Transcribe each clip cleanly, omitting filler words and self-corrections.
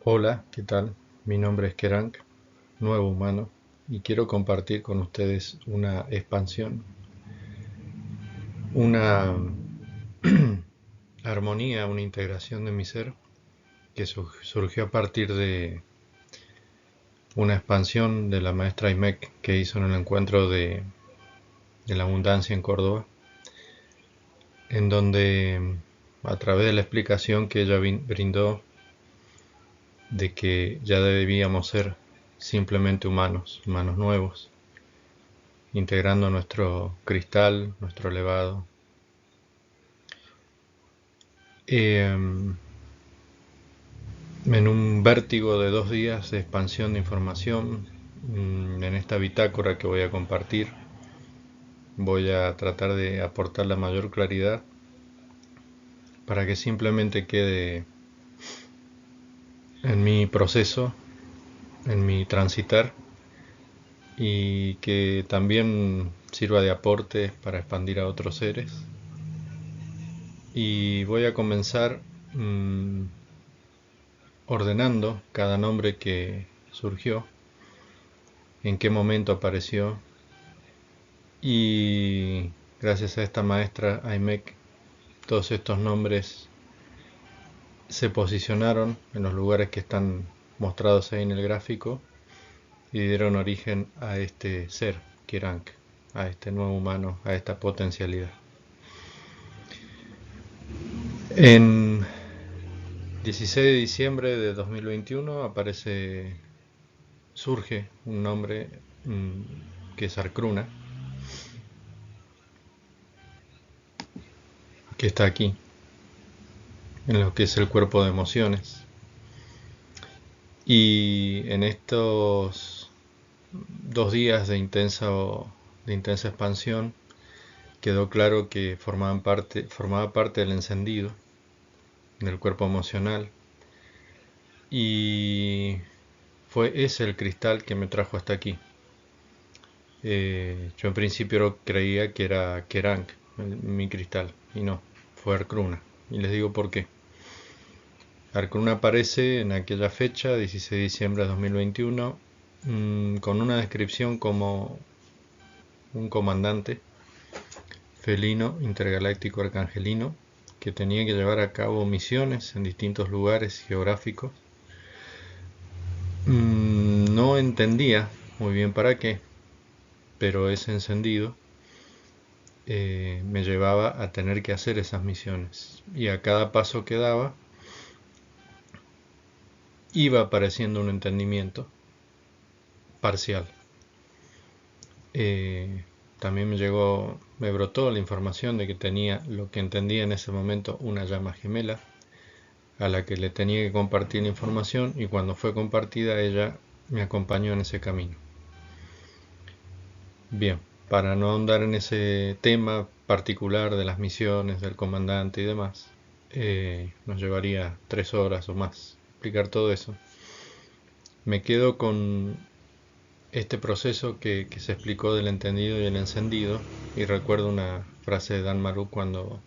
Hola, ¿qué tal? Mi nombre es Kerank, nuevo humano, y quiero compartir con ustedes una expansión, una armonía, una integración de mi ser que surgió a partir de una expansión de la maestra Imek que hizo en el encuentro de la abundancia en Córdoba, en donde a través de la explicación que ella brindó de que ya debíamos ser simplemente humanos, humanos nuevos, integrando nuestro cristal, nuestro elevado. En un vértigo de 2 días de expansión de información, en esta bitácora que voy a compartir, voy a tratar de aportar la mayor claridad para que simplemente quede en mi proceso, en mi transitar, y que también sirva de aporte para expandir a otros seres. Y voy a comenzar ordenando cada nombre que surgió, en qué momento apareció, y gracias a esta maestra Aimek todos estos nombres se posicionaron en los lugares que están mostrados ahí en el gráfico y dieron origen a este ser, Kirank, a este nuevo humano, a esta potencialidad. En 16 de diciembre de 2021 surge un nombre que es Arcruna, que está aquí, en lo que es el cuerpo de emociones. Y en estos 2 días de intensa expansión, quedó claro que formaba parte del encendido, del cuerpo emocional, y fue ese el cristal que me trajo hasta aquí. Yo en principio creía que era Kerank, mi cristal, y no, fue Arcruna. Y les digo por qué. Arcruna aparece en aquella fecha, 16 de diciembre de 2021, con una descripción como un comandante felino intergaláctico arcangelino que tenía que llevar a cabo misiones en distintos lugares geográficos. No entendía muy bien para qué, pero ese encendido me llevaba a tener que hacer esas misiones. Y a cada paso que daba iba apareciendo un entendimiento parcial. Eh, También me brotó la información de que tenía lo que entendía en ese momento una llama gemela a la que le tenía que compartir la información, y cuando fue compartida ella me acompañó en ese camino. Bien, para no ahondar en ese tema particular de las misiones, del comandante y demás, nos llevaría 3 horas o más explicar todo eso. Me quedo con este proceso que se explicó del entendido y el encendido, y recuerdo una frase de Dan Maru cuando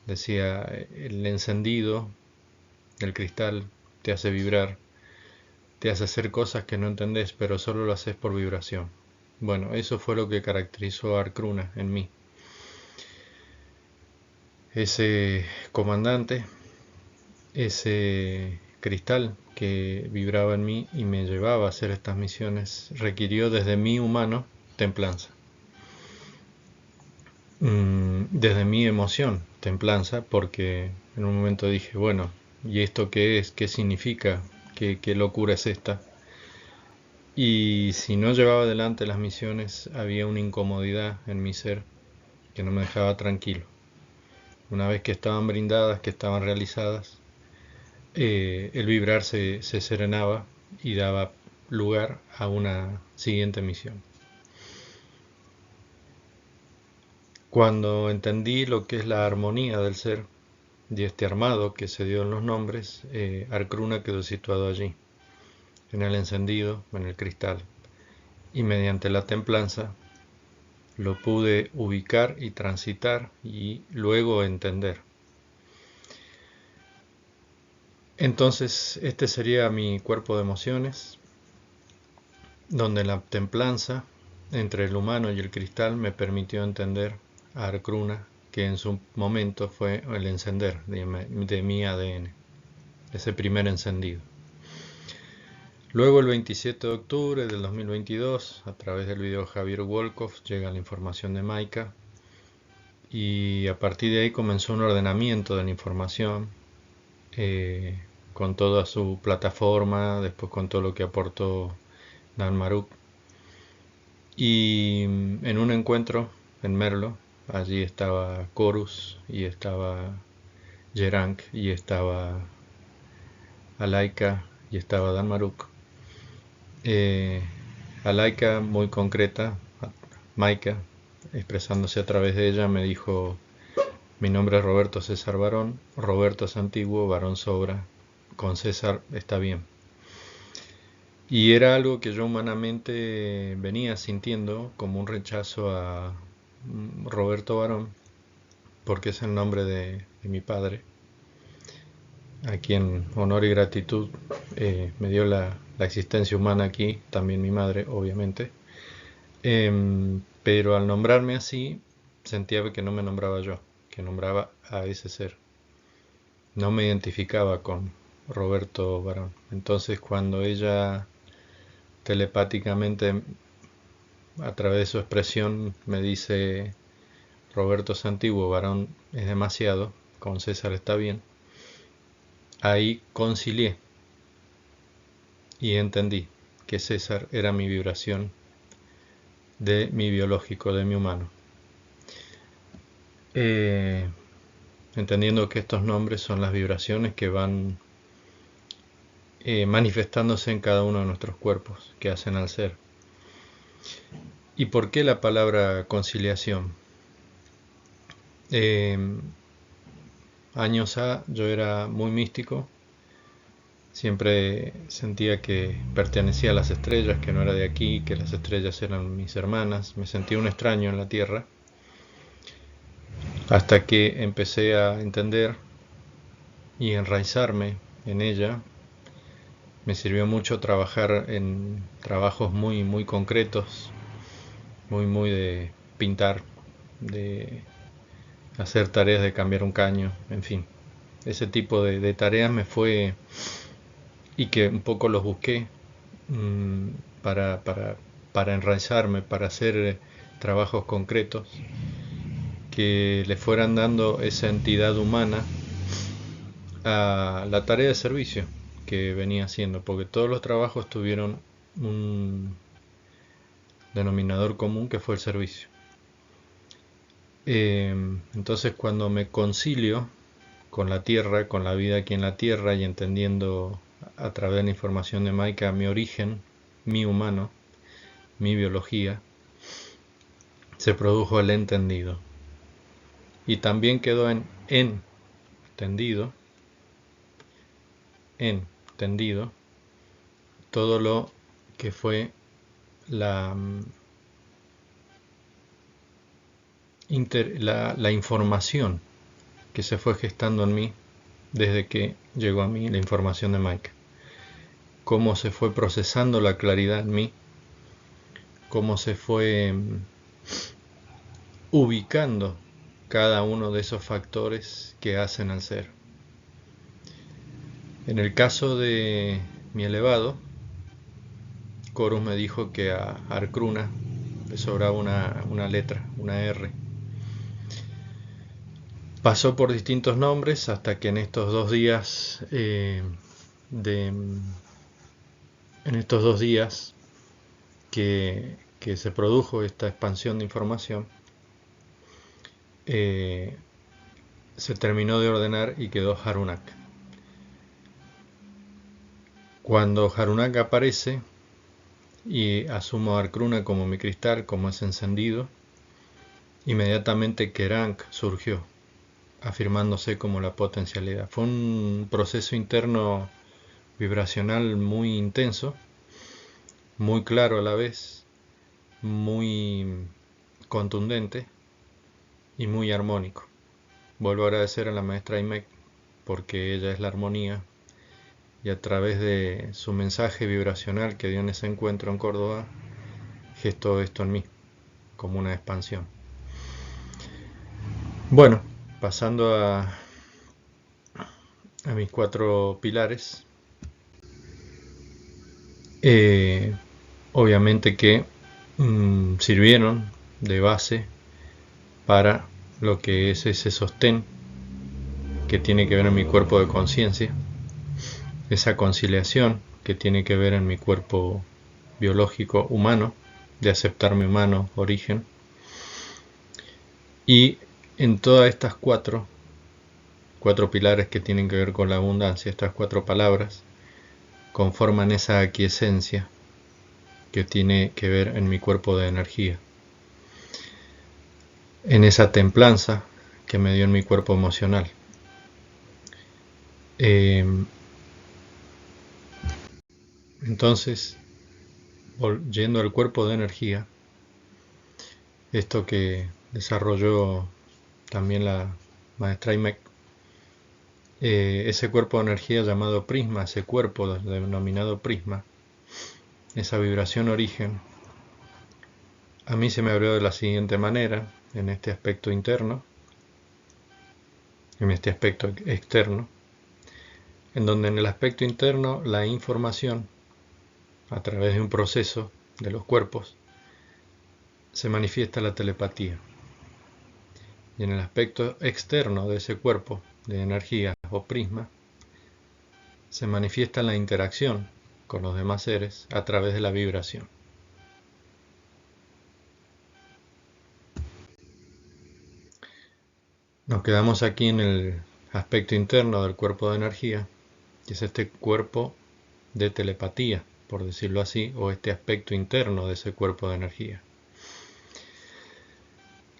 decía: el encendido, el cristal, te hace vibrar, te hace hacer cosas que no entendés, pero solo lo haces por vibración. Bueno, eso fue lo que caracterizó a Arcruna en mí. Ese comandante, ese cristal que vibraba en mí y me llevaba a hacer estas misiones, requirió desde mi humano templanza. Desde mi emoción templanza, porque en un momento dije, bueno, ¿y esto qué es? ¿Qué significa? ¿Qué locura es esta? Y si no llevaba adelante las misiones, había una incomodidad en mi ser que no me dejaba tranquilo. Una vez que estaban brindadas, que estaban realizadas, el vibrar se serenaba y daba lugar a una siguiente misión. Cuando entendí lo que es la armonía del ser y este armado que se dio en los nombres, Arcruna quedó situado allí, en el encendido, en el cristal, y mediante la templanza lo pude ubicar y transitar y luego entender. Entonces, este sería mi cuerpo de emociones, donde la templanza entre el humano y el cristal me permitió entender a Arcruna, que en su momento fue el encender de mi ADN, ese primer encendido. Luego, el 27 de octubre del 2022, a través del video Javier Wolkoff, llega la información de Maika, y a partir de ahí comenzó un ordenamiento de la información, con toda su plataforma, después con todo lo que aportó Dan Maruk. Y en un encuentro en Merlo, allí estaba Corus, y estaba Gerank, y estaba Alaika, y estaba Dan Maruk. Alaika, muy concreta, Maika, expresándose a través de ella, me dijo: mi nombre es Roberto César Barón, Roberto es antiguo, Barón sobra, con César está bien. Y era algo que yo humanamente venía sintiendo como un rechazo a Roberto Barón, porque es el nombre de mi padre, a quien honor y gratitud me dio la existencia humana aquí, también mi madre, obviamente. Pero al nombrarme así, sentía que no me nombraba yo, que nombraba a ese ser. No me identificaba con Roberto Barón. Entonces, cuando ella telepáticamente, a través de su expresión, me dice: Roberto es antiguo, Barón es demasiado, con César está bien, ahí concilié y entendí que César era mi vibración de mi biológico, de mi humano. Entendiendo que estos nombres son las vibraciones que van manifestándose en cada uno de nuestros cuerpos, que hacen al ser. ¿Y por qué la palabra conciliación? Años A yo era muy místico, siempre sentía que pertenecía a las estrellas, que no era de aquí, que las estrellas eran mis hermanas, me sentía un extraño en la Tierra, hasta que empecé a entender y enraizarme en ella. Me sirvió mucho trabajar en trabajos muy, muy concretos, muy de pintar, de hacer tareas de cambiar un caño, en fin. Ese tipo de tareas me fue, y que un poco los busqué mmm, para, para, para enraizarme, para hacer trabajos concretos que le fueran dando esa entidad humana a la tarea de servicio que venía haciendo, porque todos los trabajos tuvieron un denominador común, que fue el servicio. Entonces, cuando me concilio con la Tierra, con la vida aquí en la Tierra, y entendiendo a través de la información de Maika mi origen, mi humano, mi biología, se produjo el entendido. Y también quedó en entendido, todo lo que fue la, la información que se fue gestando en mí desde que llegó a mí la información de Mike. Cómo se fue procesando la claridad en mí, cómo se fue ubicando cada uno de esos factores que hacen al ser. En el caso de mi elevado, Corus me dijo que a Arcruna le sobraba una letra, una R. Pasó por distintos nombres hasta que en estos 2 días en estos 2 días que se produjo esta expansión de información, se terminó de ordenar y quedó Harunak. Cuando Harunak aparece y asumo a Arcruna como mi cristal, como ese encendido, inmediatamente Kerank surgió, afirmándose como la potencialidad. Fue un proceso interno vibracional muy intenso, muy claro a la vez, muy contundente y muy armónico. Vuelvo a agradecer a la maestra Imek, porque ella es la armonía y a través de su mensaje vibracional que dio en ese encuentro en Córdoba, gestó esto en mí como una expansión. Bueno, pasando a mis 4 pilares, obviamente que sirvieron de base para lo que es ese sostén que tiene que ver en mi cuerpo de conciencia, esa conciliación que tiene que ver en mi cuerpo biológico humano, de aceptarme humano, origen, y en todas estas 4 pilares que tienen que ver con la abundancia, estas 4 palabras, conforman esa aquiescencia que tiene que ver en mi cuerpo de energía, en esa templanza que me dio en mi cuerpo emocional. Entonces, yendo al cuerpo de energía, esto que desarrolló también la maestra Imek, ese cuerpo de energía llamado prisma, ese cuerpo denominado prisma, esa vibración origen, a mí se me abrió de la siguiente manera, en este aspecto interno, en este aspecto externo, en donde en el aspecto interno la información, a través de un proceso de los cuerpos, se manifiesta la telepatía. Y en el aspecto externo de ese cuerpo de energía o prisma, se manifiesta la interacción con los demás seres a través de la vibración. Nos quedamos aquí en el aspecto interno del cuerpo de energía, que es este cuerpo de telepatía, por decirlo así, o este aspecto interno de ese cuerpo de energía.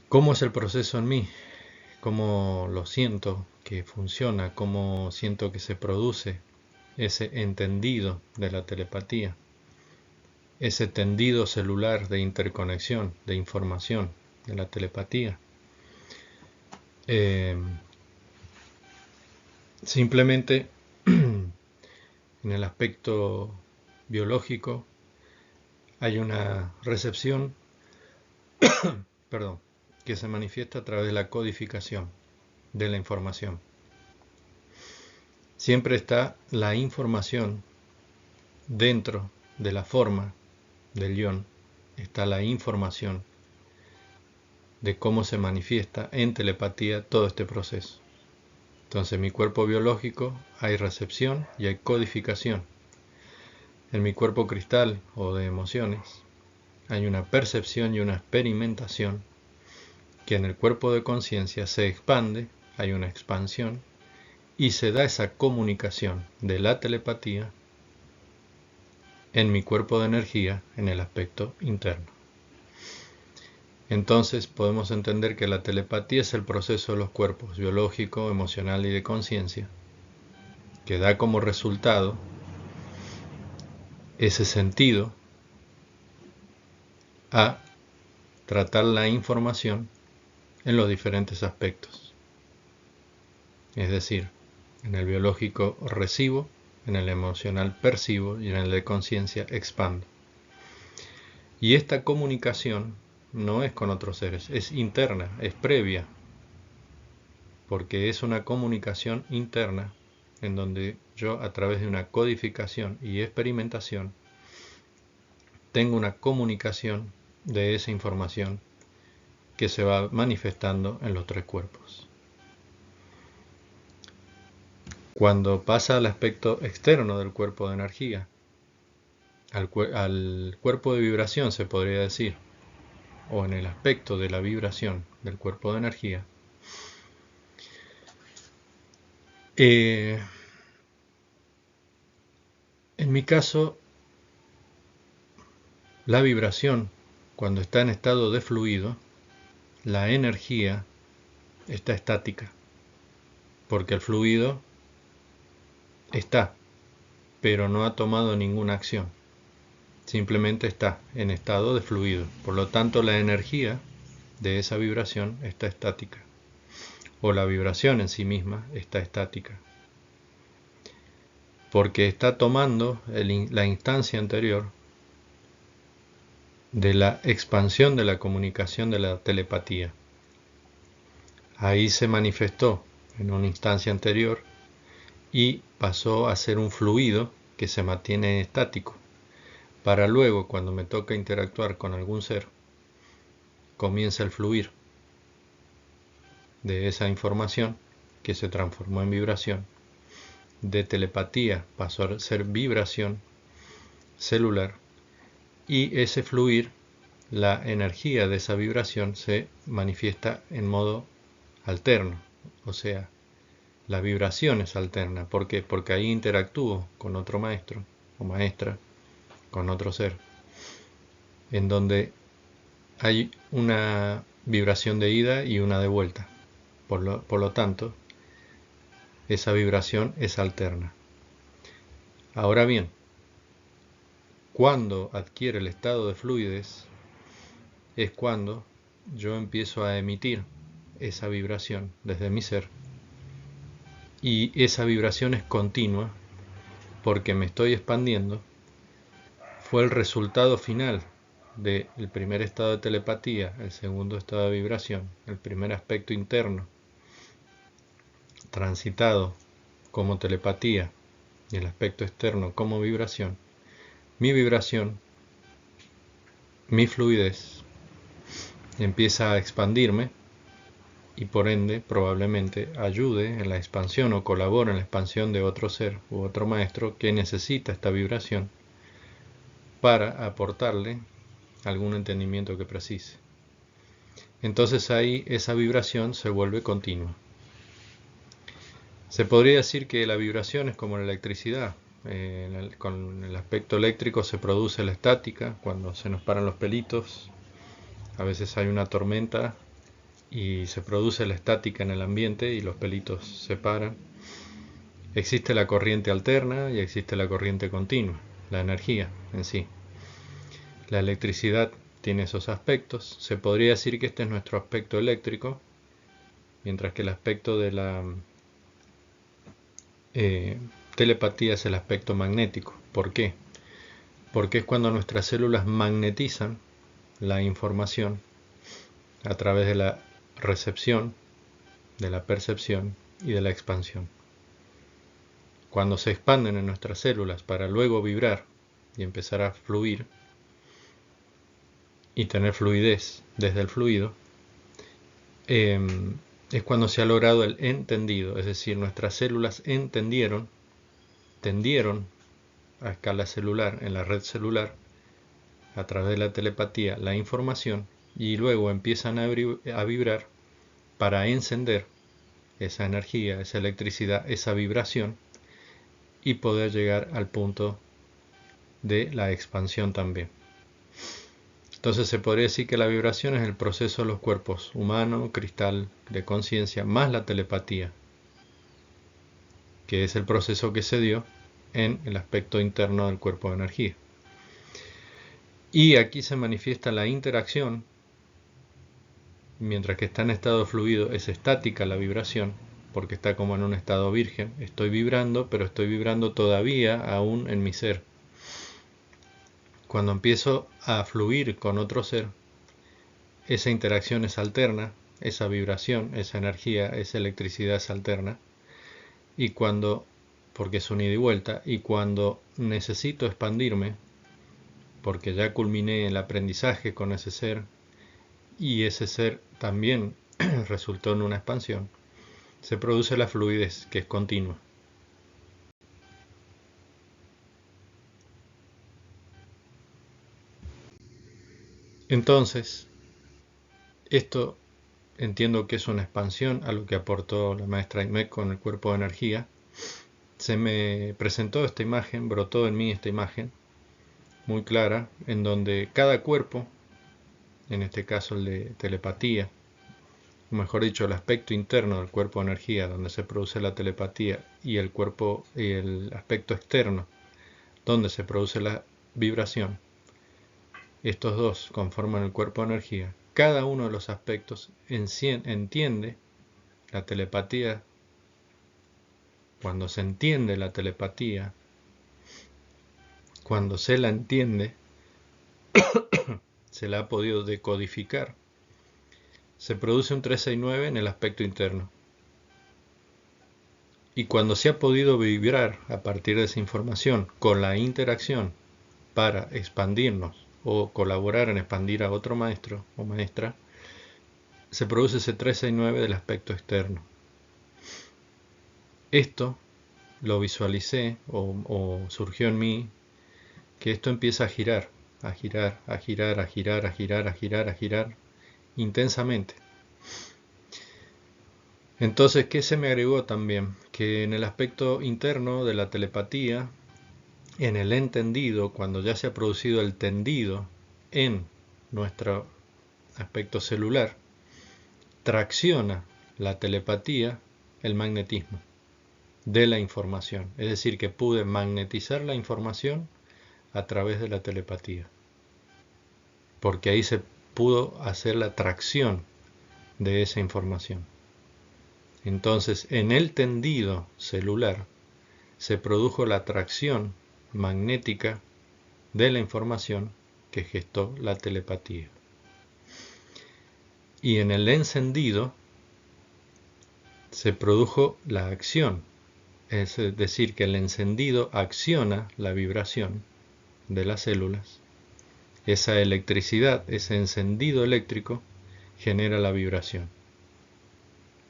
¿Cómo es el proceso en mí? ¿Cómo lo siento que funciona? ¿Cómo siento que se produce ese entendido de la telepatía? Ese tendido celular de interconexión, de información, de la telepatía. Simplemente en el aspecto biológico hay una recepción que se manifiesta a través de la codificación de la información. Siempre está la información dentro de la forma del ion, está la información de cómo se manifiesta en telepatía todo este proceso. Entonces, en mi cuerpo biológico hay recepción y hay codificación. En mi cuerpo cristal o de emociones hay una percepción y una experimentación que en el cuerpo de conciencia se expande, hay una expansión y se da esa comunicación de la telepatía en mi cuerpo de energía en el aspecto interno. Entonces podemos entender que la telepatía es el proceso de los cuerpos biológico, emocional y de conciencia, que da como resultado ese sentido a tratar la información en los diferentes aspectos. Es decir, en el biológico recibo, en el emocional percibo y en el de conciencia expando. Y esta comunicación no es con otros seres, es interna, es previa, porque es una comunicación interna en donde yo a través de una codificación y experimentación tengo una comunicación de esa información que se va manifestando en los 3 cuerpos. Cuando pasa al aspecto externo del cuerpo de energía, al cuerpo de vibración se podría decir, o en el aspecto de la vibración del cuerpo de energía, en mi caso, la vibración, cuando está en estado de fluido, la energía está estática, porque el fluido está, pero no ha tomado ninguna acción, simplemente está en estado de fluido. Por lo tanto, la energía de esa vibración está estática, o la vibración en sí misma está estática. porque está tomando la instancia anterior de la expansión de la comunicación de la telepatía. Ahí se manifestó en una instancia anterior y pasó a ser un fluido que se mantiene estático, para luego, cuando me toca interactuar con algún ser, comienza el fluir de esa información que se transformó en vibración. De telepatía pasó a ser vibración celular, y ese fluir, la energía de esa vibración se manifiesta en modo alterno, o sea, la vibración es alterna. ¿Por qué? Porque ahí interactúo con otro maestro o maestra, con otro ser, en donde hay una vibración de ida y una de vuelta. Por lo tanto, esa vibración es alterna. Ahora bien, cuando adquiere el estado de fluidez, es cuando yo empiezo a emitir esa vibración desde mi ser, y esa vibración es continua porque me estoy expandiendo. Fue el resultado final del primer estado de telepatía, el segundo estado de vibración, el primer aspecto interno transitado como telepatía y el aspecto externo como vibración. Mi vibración, mi fluidez, empieza a expandirme y por ende probablemente ayude en la expansión o colabore en la expansión de otro ser u otro maestro que necesita esta vibración para aportarle algún entendimiento que precise. Entonces ahí esa vibración se vuelve continua. Se podría decir que la vibración es como la electricidad. Con el aspecto eléctrico se produce la estática cuando se nos paran los pelitos. A veces hay una tormenta y se produce la estática en el ambiente y los pelitos se paran. Existe la corriente alterna y existe la corriente continua, la energía en sí. La electricidad tiene esos aspectos. Se podría decir que este es nuestro aspecto eléctrico, mientras que el aspecto de la telepatía es el aspecto magnético. ¿Por qué? Porque es cuando nuestras células magnetizan la información a través de la recepción, de la percepción y de la expansión. Cuando se expanden en nuestras células para luego vibrar y empezar a fluir y tener fluidez desde el fluido, es cuando se ha logrado el entendido, es decir, nuestras células tendieron a escala celular, en la red celular, a través de la telepatía, la información, y luego empiezan a vibrar para encender esa energía, esa electricidad, esa vibración, y poder llegar al punto de la expansión también. Entonces se podría decir que la vibración es el proceso de los cuerpos humano, cristal de conciencia, más la telepatía, que es el proceso que se dio en el aspecto interno del cuerpo de energía. Y aquí se manifiesta la interacción. Mientras que está en estado fluido es estática la vibración, porque está como en un estado virgen. Estoy vibrando, pero estoy vibrando todavía aún en mi ser. Cuando empiezo a fluir con otro ser, esa interacción es alterna, esa vibración, esa energía, esa electricidad es alterna, y porque es un ida y vuelta, y cuando necesito expandirme, porque ya culminé el aprendizaje con ese ser, y ese ser también resultó en una expansión, se produce la fluidez, que es continua. Entonces, esto entiendo que es una expansión a lo que aportó la maestra Imek con el cuerpo de energía. Se me presentó esta imagen, brotó en mí esta imagen muy clara, en donde cada cuerpo, en este caso el de telepatía, o mejor dicho, el aspecto interno del cuerpo de energía, donde se produce la telepatía, y el cuerpo y el aspecto externo, donde se produce la vibración, estos dos conforman el cuerpo de energía. Cada uno de los aspectos entiende la telepatía. Cuando se entiende la telepatía, cuando se la entiende, se la ha podido decodificar, se produce un 369 en el aspecto interno. Y cuando se ha podido vibrar a partir de esa información con la interacción para expandirnos o colaborar en expandir a otro maestro o maestra, se produce ese 369 del aspecto externo. Esto lo visualicé o surgió en mí, que esto empieza a girar, a girar, a girar, a girar, a girar, a girar, a girar intensamente. Entonces, ¿qué se me agregó también? Que en el aspecto interno de la telepatía, en el entendido, cuando ya se ha producido el tendido en nuestro aspecto celular, tracciona la telepatía el magnetismo de la información. Es decir, que pude magnetizar la información a través de la telepatía. Porque ahí se pudo hacer la tracción de esa información. Entonces, en el tendido celular se produjo la atracción magnética de la información que gestó la telepatía. Y en el encendido se produjo la acción, es decir, que el encendido acciona la vibración de las células. Esa electricidad, ese encendido eléctrico, genera la vibración.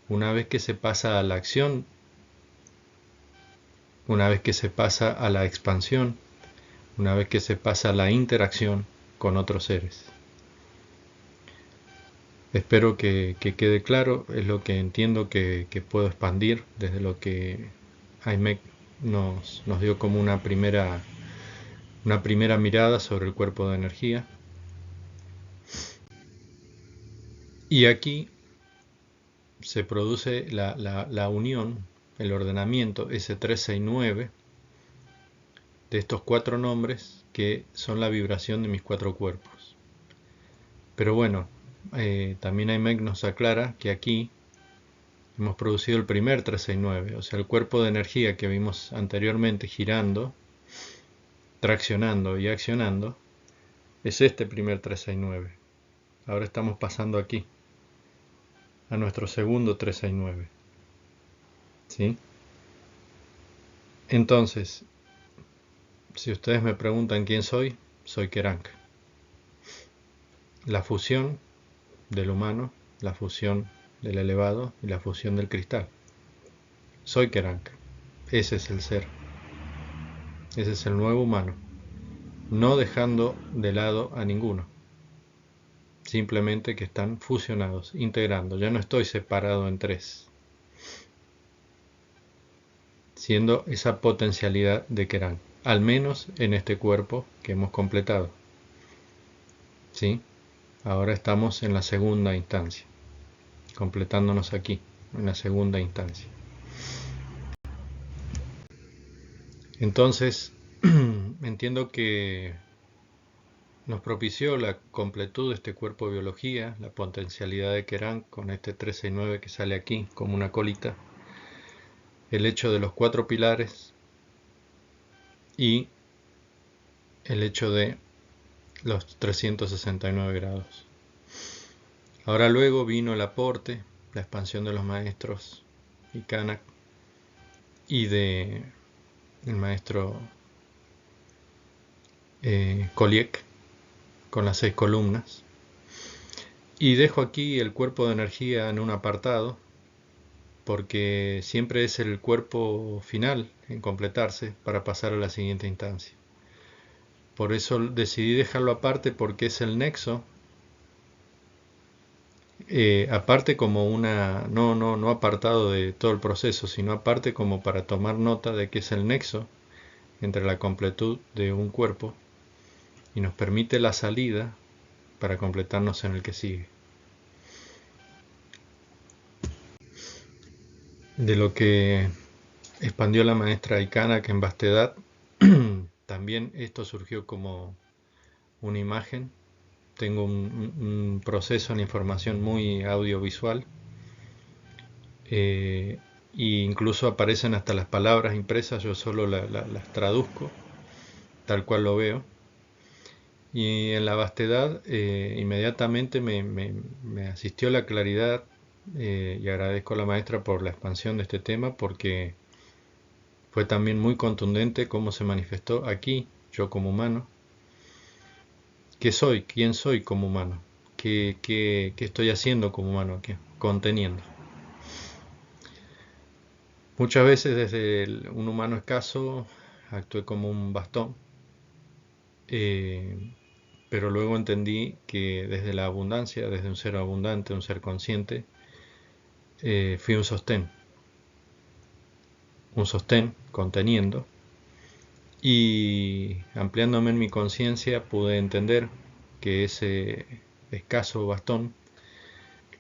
Una vez que se pasa a la acción, una vez que se pasa a la expansión, una vez que se pasa a la interacción con otros seres. Espero que quede claro, es lo que entiendo que puedo expandir desde lo que AIMEC nos dio como una primera mirada sobre el cuerpo de energía. Y aquí se produce la unión, el ordenamiento, ese 369, de estos 4 nombres que son la vibración de mis 4 cuerpos. Pero bueno, también AIMEC nos aclara que aquí hemos producido el primer 369, o sea, el cuerpo de energía que vimos anteriormente girando, traccionando y accionando, es este primer 369. Ahora estamos pasando aquí a nuestro segundo 369. ¿Sí? Entonces, si ustedes me preguntan quién soy, soy Kerank. La fusión del humano, la fusión del elevado y la fusión del cristal. Soy Kerank. Ese es el ser. Ese es el nuevo humano. No dejando de lado a ninguno. Simplemente que están fusionados, integrando. Ya no estoy separado en 3. Siendo esa potencialidad de Kerank. Al menos en este cuerpo que hemos completado. ¿Sí? Ahora estamos en la segunda instancia. Completándonos aquí, en la segunda instancia. Entonces, entiendo que nos propició la completud de este cuerpo de biología, la potencialidad de Kerank con este 369 que sale aquí como una colita, el hecho de los 4 pilares y el hecho de los 369 grados. Ahora luego vino el aporte, la expansión de los maestros y Kanak y de el maestro Koliek con las 6 columnas. Y dejo aquí el cuerpo de energía en un apartado porque siempre es el cuerpo final en completarse para pasar a la siguiente instancia. Por eso decidí dejarlo aparte porque es el nexo, aparte como una, no apartado de todo el proceso, sino aparte como para tomar nota de que es el nexo entre la completud de un cuerpo y nos permite la salida para completarnos en el que sigue. De lo que expandió la maestra Ikanak en vastedad, también esto surgió como una imagen. Tengo un proceso en información muy audiovisual e incluso aparecen hasta las palabras impresas, yo solo las traduzco tal cual lo veo. Y en la vastedad inmediatamente me asistió la claridad, y agradezco a la maestra por la expansión de este tema porque fue también muy contundente cómo se manifestó aquí, yo como humano. ¿Qué soy? ¿Quién soy como humano? ¿Qué estoy haciendo como humano aquí? Conteniendo. Muchas veces desde un humano escaso actué como un bastón, eh, pero luego entendí que desde la abundancia, desde un ser abundante, un ser consciente, fui un sostén conteniendo, y ampliándome en mi conciencia pude entender que ese escaso bastón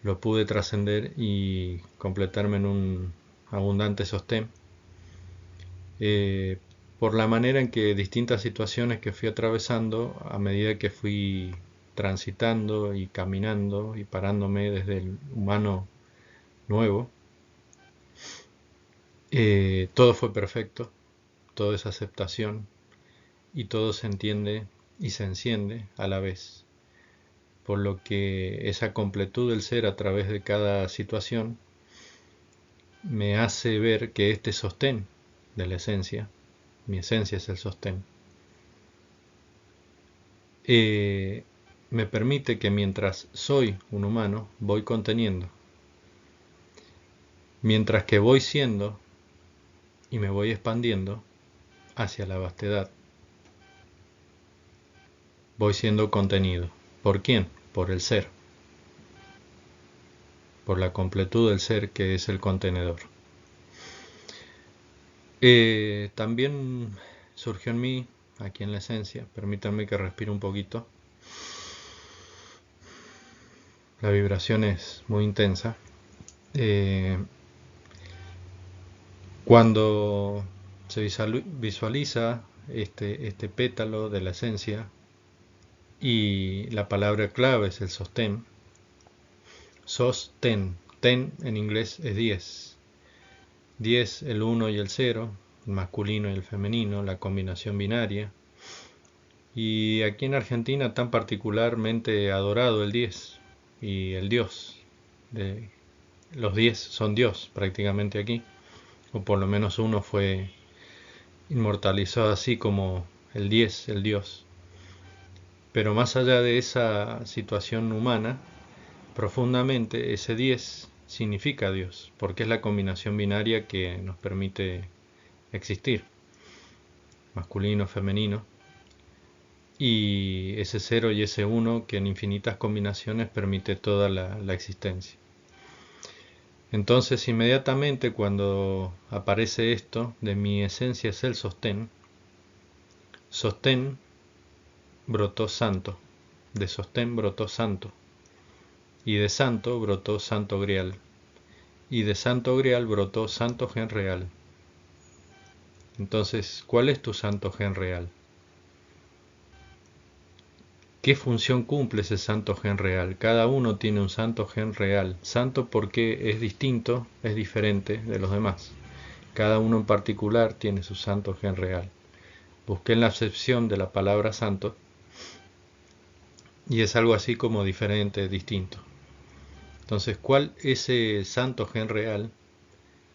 lo pude trascender y completarme en un abundante sostén, eh, por la manera en que distintas situaciones que fui atravesando a medida que fui transitando y caminando y parándome desde el humano nuevo, todo fue perfecto, todo es aceptación y todo se entiende y se enciende a la vez, por lo que esa completud del ser a través de cada situación me hace ver que este sostén de la esencia, mi esencia es el sostén, eh, me permite que mientras soy un humano voy conteniendo, mientras que voy siendo y me voy expandiendo hacia la vastedad, voy siendo contenido. ¿Por quién? Por el ser, por la completud del ser que es el contenedor. También surgió en mí, aquí en la esencia, permítanme que respire un poquito, la vibración es muy intensa. Eh, Cuando se visualiza este pétalo de la esencia y la palabra clave es el sostén, sostén, ten en inglés es 10, 10 el 1 y el 0, el masculino y el femenino, la combinación binaria, y aquí en Argentina tan particularmente adorado el 10 y el Dios, de, los 10 son Dios prácticamente aquí, o por lo menos uno fue inmortalizado así como el 10, el Dios. Pero más allá de esa situación humana, profundamente ese 10 significa Dios, porque es la combinación binaria que nos permite existir, masculino, femenino, y ese 0 y ese 1 que en infinitas combinaciones permite toda la existencia. Entonces inmediatamente cuando aparece esto de mi esencia es el sostén, sostén brotó santo, de sostén brotó santo, y de santo brotó santo grial, y de santo grial brotó santo gen real. Entonces, ¿cuál es tu santo gen real? ¿Qué función cumple ese santo gen real? Cada uno tiene un santo gen real, santo porque es distinto, es diferente de los demás. Cada uno en particular tiene su santo gen real. Busqué en la acepción de la palabra santo y es algo así como diferente, distinto. Entonces, ¿cuál es ese santo gen real?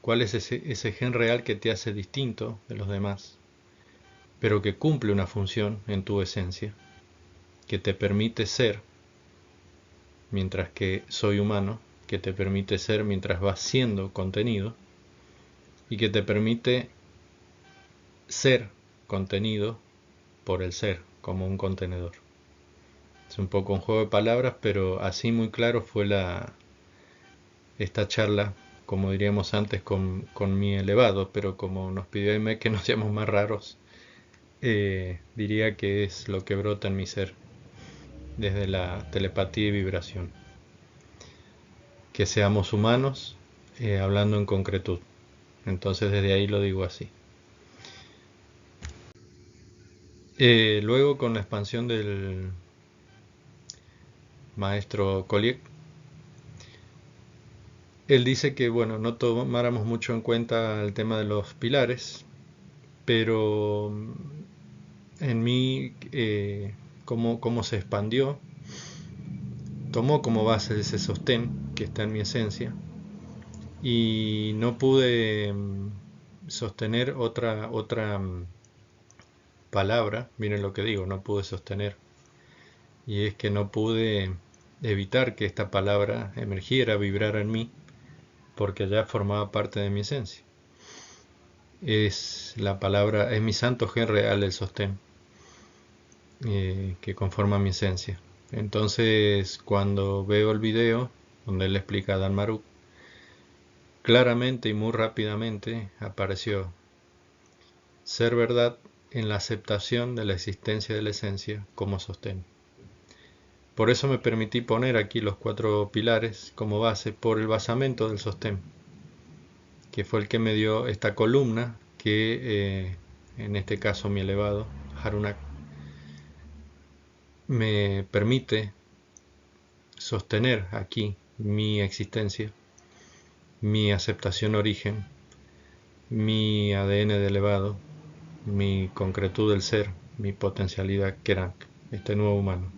¿Cuál es ese gen real que te hace distinto de los demás, pero que cumple una función en tu esencia, que te permite ser mientras que soy humano, que te permite ser mientras vas siendo contenido y que te permite ser contenido por el ser como un contenedor? Es un poco un juego de palabras, pero así muy claro fue esta charla, como diríamos antes, con mi elevado, pero como nos pidió Aime que no seamos más raros, diría que es lo que brota en mi ser desde la telepatía y vibración. Que seamos humanos, hablando en concretud. Entonces desde ahí lo digo así. Luego con la expansión del maestro Collier, él dice que bueno, no tomáramos mucho en cuenta el tema de los pilares, pero en mí cómo se expandió, tomó como base ese sostén que está en mi esencia y no pude sostener otra palabra, miren lo que digo, no pude sostener, y es que no pude evitar que esta palabra emergiera, vibrara en mí, porque ya formaba parte de mi esencia. Es la palabra, es mi santo gen real el sostén, que conforma mi esencia. Entonces, cuando veo el video donde él explica a Dan Maruk, claramente y muy rápidamente apareció ser verdad en la aceptación de la existencia de la esencia como sostén. Por eso me permití poner aquí los 4 pilares como base por el basamento del sostén, que fue el que me dio esta columna que en este caso mi elevado Harunak me permite sostener aquí mi existencia, mi aceptación origen, mi ADN de elevado, mi concretud del ser, mi potencialidad Kerank, este nuevo humano.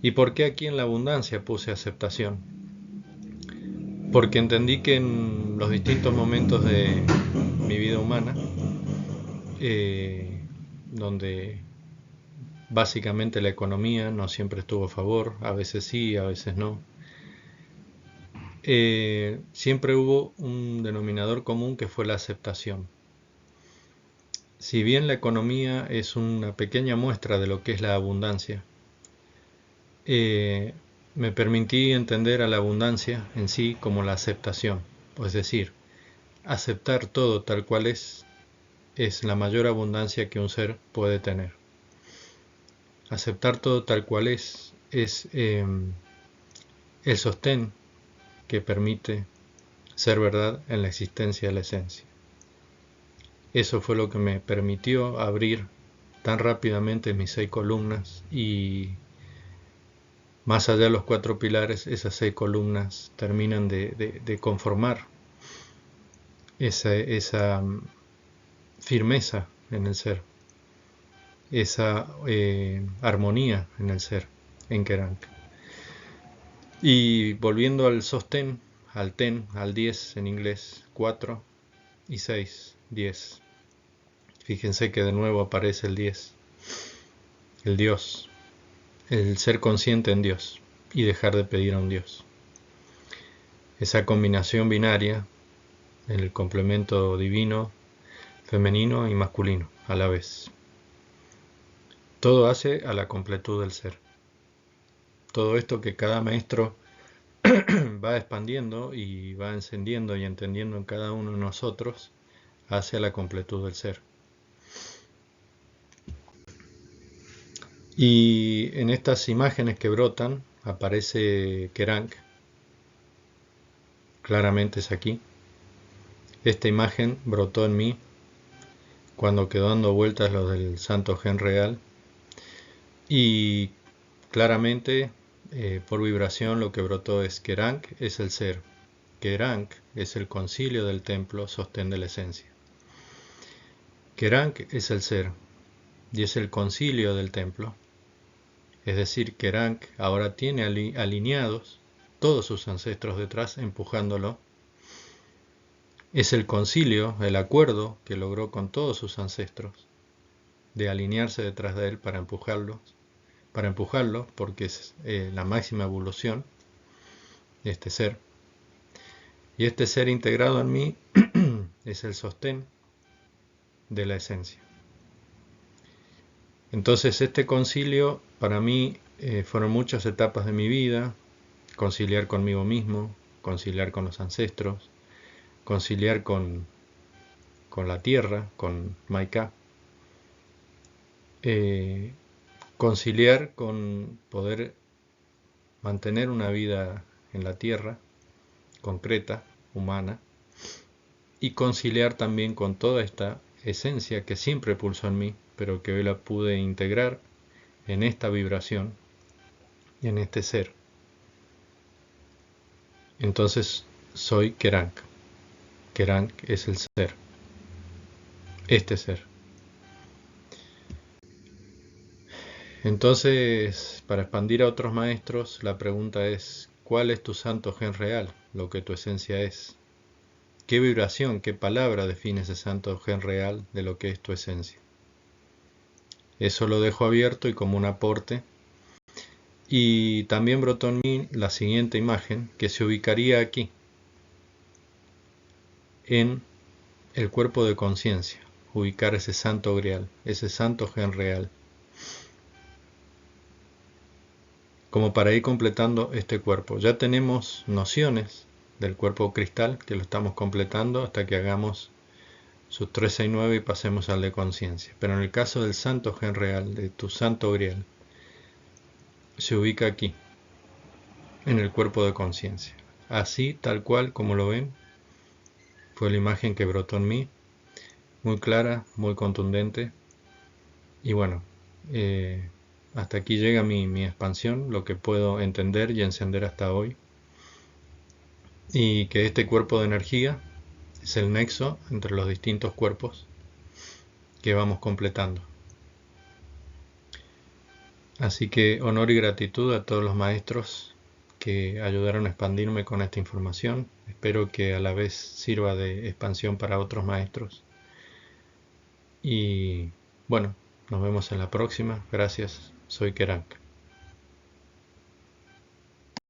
¿Y por qué aquí en la abundancia puse aceptación? Porque entendí que en los distintos momentos de mi vida humana, donde básicamente la economía no siempre estuvo a favor, a veces sí, a veces no, siempre hubo un denominador común que fue la aceptación. Si bien la economía es una pequeña muestra de lo que es la abundancia, me permití entender a la abundancia en sí como la aceptación, es decir, aceptar todo tal cual es la mayor abundancia que un ser puede tener. Aceptar todo tal cual es el sostén que permite ser verdad en la existencia de la esencia. Eso fue lo que me permitió abrir tan rápidamente mis 6 columnas y más allá de los 4 pilares, esas 6 columnas terminan de conformar esa firmeza en el ser, esa armonía en el ser, en Kerank. Y volviendo al sostén, al ten, al 10 en inglés, 4 y 6, 10. Fíjense que de nuevo aparece el 10, el Dios, el ser consciente en Dios y dejar de pedir a un Dios. Esa combinación binaria, el complemento divino, femenino y masculino a la vez. Todo hace a la completud del ser. Todo esto que cada maestro va expandiendo y va encendiendo y entendiendo en cada uno de nosotros, hace a la completud del ser. Y en estas imágenes que brotan aparece Kerank, claramente es aquí. Esta imagen brotó en mí cuando quedó dando vueltas lo del santo gen real y claramente por vibración lo que brotó es Kerank es el ser, Kerank es el concilio del templo, sostén de la esencia. Kerank es el ser y es el concilio del templo, es decir, Kerank ahora tiene alineados todos sus ancestros detrás empujándolo. Es el concilio, el acuerdo que logró con todos sus ancestros de alinearse detrás de él para empujarlo porque es la máxima evolución de este ser. Y este ser integrado en mí es el sostén de la esencia. Entonces este concilio para mí fueron muchas etapas de mi vida, conciliar conmigo mismo, conciliar con los ancestros, conciliar con la tierra, con Maika, conciliar con poder mantener una vida en la tierra, concreta, humana, y conciliar también con toda esta esencia que siempre pulsó en mí, pero que hoy la pude integrar en esta vibración, en este ser. Entonces soy Kerank. Kerank es el ser, este ser. Entonces, para expandir a otros maestros, la pregunta es, ¿cuál es tu santo gen real? Lo que tu esencia es. ¿Qué vibración, qué palabra define ese santo gen real de lo que es tu esencia? Eso lo dejo abierto y como un aporte. Y también brotó en mí la siguiente imagen, que se ubicaría aquí, en el cuerpo de conciencia, ubicar ese santo grial, ese santo gen real, como para ir completando este cuerpo. Ya tenemos nociones del cuerpo cristal, que lo estamos completando hasta que hagamos sus 369 y pasemos al de conciencia. Pero en el caso del santo gen real, de tu santo grial, se ubica aquí, en el cuerpo de conciencia. Así, tal cual como lo ven, fue la imagen que brotó en mí, muy clara, muy contundente. Y bueno, hasta aquí llega mi expansión, lo que puedo entender y encender hasta hoy. Y que este cuerpo de energía es el nexo entre los distintos cuerpos que vamos completando. Así que honor y gratitud a todos los maestros que ayudaron a expandirme con esta información. Espero que a la vez sirva de expansión para otros maestros. Y bueno, nos vemos en la próxima. Gracias. Soy Kerank.